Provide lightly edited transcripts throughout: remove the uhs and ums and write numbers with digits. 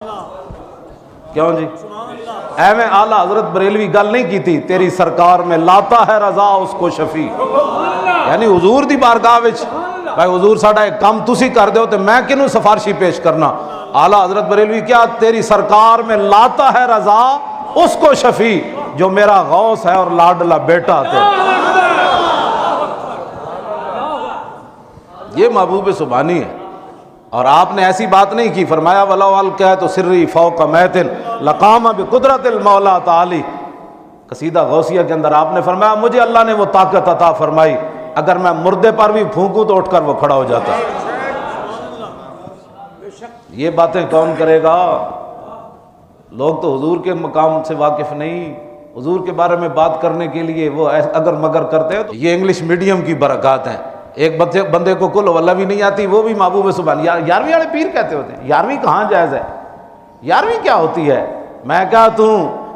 کیوں جی اے میں اعلیٰ حضرت بریلوی گل نہیں کی تھی تیری سرکار میں لاتا ہے رضا اس کو شفیع، یعنی حضور دی بارگاہ وچ بھائی حضور ساڈا ایک کام تسی کر دیو تے میں کنوں سفارشی پیش کرنا۔ اعلیٰ حضرت بریلوی کیا تیری سرکار میں لاتا ہے رضا اس کو شفیع جو میرا غوث ہے اور لاڈلا بیٹا تھے۔ یہ محبوب سبحانی ہے، اور آپ نے ایسی بات نہیں کی، فرمایا وَلَوْ أَلْقَيْتُ سِرِّي فَوْقَ مَيْتٍ لَقَامَ بِقُدْرَةِ الْمَوْلَى تعالی، قصیدہ غوثیہ کے اندر آپ نے فرمایا مجھے اللہ نے وہ طاقت عطا فرمائی اگر میں مردے پر بھی پھونکوں تو اٹھ کر وہ کھڑا ہو جاتا۔ یہ باتیں کون کرے گا؟ لوگ تو حضور کے مقام سے واقف نہیں، حضور کے بارے میں بات کرنے کے لیے وہ اگر مگر کرتے ہیں۔ یہ انگلش میڈیم کی برکات ہیں، ایک بندے کو کل واللہ بھی نہیں آتی وہ بھی محبوب سبحان۔ 11ویں والے پیر کہتے ہوتے ہیں 11ویں کہاں جائز ہے؟ 11ویں کیا ہوتی ہے؟ میں کہا تو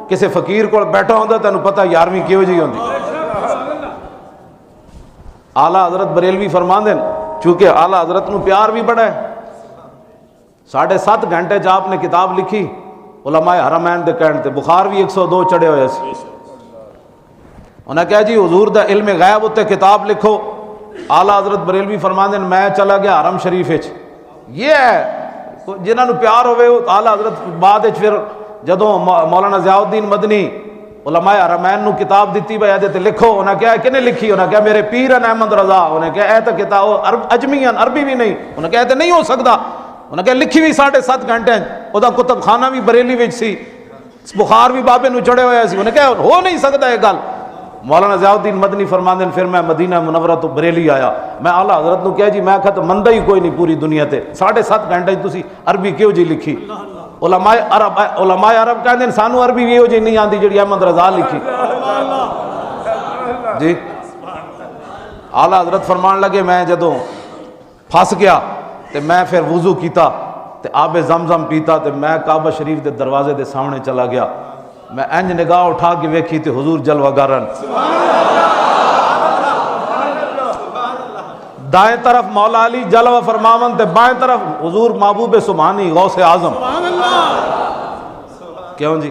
کسی فقیر کو بیٹھا ہوتا تینوں پتہ 11ویں کیوں جی ہوتی۔ اعلیٰ حضرت بریلوی فرماندے چونکہ اعلیٰ حضرت نو پیار بھی بڑا ہے، 7.5 گھنٹے جا آپ نے کتاب لکھی علماء حرمین دے کہن تے، بخار بھی 102 چڑھے ہوئے سی۔ انہیں کہا جی حضور دا علم غیب اتے کتاب لکھو۔ اعلیٰ حضرت بریلوی فرماندے میں چلا گیا حرم شریف وچ، یہ ہے جنہاں نو پیار ہوئے۔ اعلیٰ حضرت بعد پھر جدوں مولانا ضیاء الدین مدنی علماء حرمین نو کتاب دیتی بھائی ادے تے لکھو، انہیں کہا کنے لکھی؟ انہیں کہا میرے پیر احمد رضا۔ انہیں کہا اے تو کتاب اجمی عربی بھی نہیں، انہیں کہا تے نہیں ہو سکتا۔ انہیں کہا لکھی بھی 7.5 گھنٹے، وہ دا کتب خانہ بھی بریلی وچ سی، بخار بھی بابے نو چڑھے ہوئے سی۔ انہیں کہا ہو نہیں سکتا یہ گل۔ مولانا ضیاء الدین مدنی فرماندے پھر میں مدینہ منورہ تو بریلی آیا، میں اعلیٰ حضرت نو کہا جی میں کہا تو مندہ ہی کوئی نہیں پوری دنیا تے 7.5 گھنٹے تسی عربی کیوں جی لکھی؟ علماء عرب کہندے سانو عربی بھی ہو جی نہیں آندی جڑی احمد رضا لکھی جی۔ اعلیٰ حضرت فرمان لگے میں جدوں پھس گیا تے میں پھر وضو کیتا تے آب زمزم پیتا تے میں کعبہ شریف دے دروازے دے سامنے چلا گیا، میں انج نگاہ اٹھا کے ویکھی تے حضور جلوہ گرن، دائیں طرف مولا علی جلوہ فرماون تے بائیں طرف حضور محبوب سبحانی غوث اعظم۔ کیوں جی؟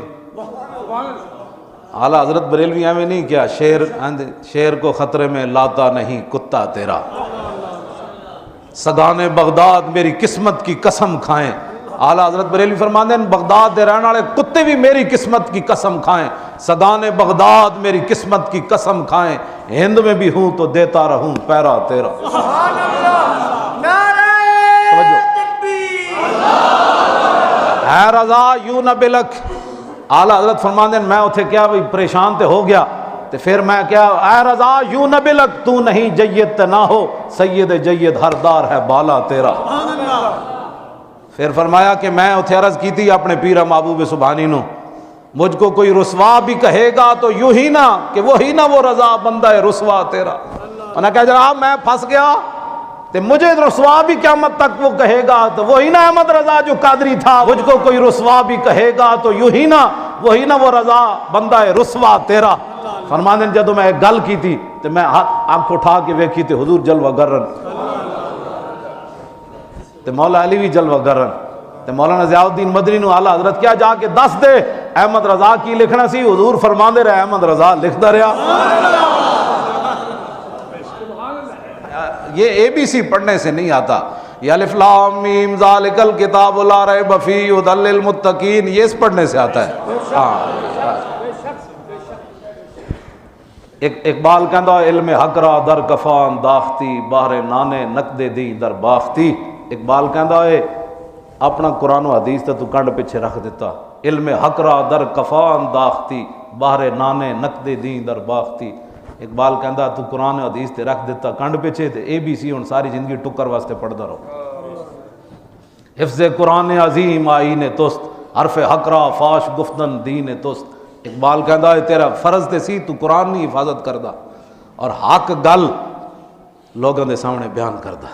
اعلیٰ حضرت بریلوی ہمیں نہیں کیا شیر کو خطرے میں لاتا نہیں کتا تیرا، سگانے بغداد میری قسمت کی قسم کھائیں۔ اعلیٰ حضرت بریلوی فرماندے ہیں بغداد دے رہنے والے کتے بھی میری قسمت کی قسم کھائیں، سگانے بغداد میری قسمت کی قسم کھائیں، ہند میں بھی ہوں تو دیتا رہوں پیرا تیرا۔ اے رضا یوں نہ بلک۔ اعلیٰ حضرت فرماندے ہیں میں اتھے کیا بھی پریشان تے ہو گیا تے پھر میں کیا اے رضا یوں نہ بلک، تو نہیں جید تے نہ ہو، سید جید ہر دار ہے بالا تیرا۔ پھر فرمایا کہ میں اتھے عرض کی تھی اپنے پیرہ محبوب سبحانی نو، مجھ کو کوئی رسوا بھی کہے گا تو یوں ہی نہ کہ وہی نہ وہ رضا بندہ ہے رسوا تیرا۔ انہوں نے کہا جناب میں پھنس گیا تو مجھے رسوا بھی قیامت تک وہ کہے گا تو وہی نہ احمد رضا جو قادری تھا، مجھ کو کوئی رسوا بھی کہے گا تو یوں ہی نہ وہی نہ وہ رضا بندہ ہے رسوا تیرا۔ فرماندے جدوں میں ایک گل کی تھی تو میں آنکھ اٹھا کے ویکھی تے حضور جلوہ گرن تے مولا علی بھی جلوہ گرن تے مولانا ضیاء الدین مدنی نو اعلیٰ حضرت کیا جا کے دس دے احمد رضا کی لکھنا سی، حضور فرماندے رہے احمد رضا لکھدا رہا۔ یہ ABC پڑھنے سے نہیں آتا، یہ الف لام میم ذالک الکتاب لا ریب فیہ ھدی للمتقین یہ اس پڑھنے سے آتا ہے۔ اقبال کہندا علم حق را در کفان داختی، باہر نانے نقد دی در باختی۔ اقبال کہندا ہے اپنا قرآن و حدیث تے تو کنڈ پیچھے رکھ دیتا، علم حق را در کفان داختی، باہر نانے نقد دی در باختی۔ اقبال کہندا تو قرآن و حدیث تے رکھ دیتا کنڈ پیچھے تے ABC ہن ساری زندگی ٹکر واسطے پڑھدا رہو۔ حفظ قرآن عظیم آئین توست، حرف حق را فاش گفتن دین توست۔ اقبال کہندا ہے تیرا فرض تے سی تو قرآن نہیں حفاظت کردا اور حق گل لوگوں دے سامنے بیان کردا۔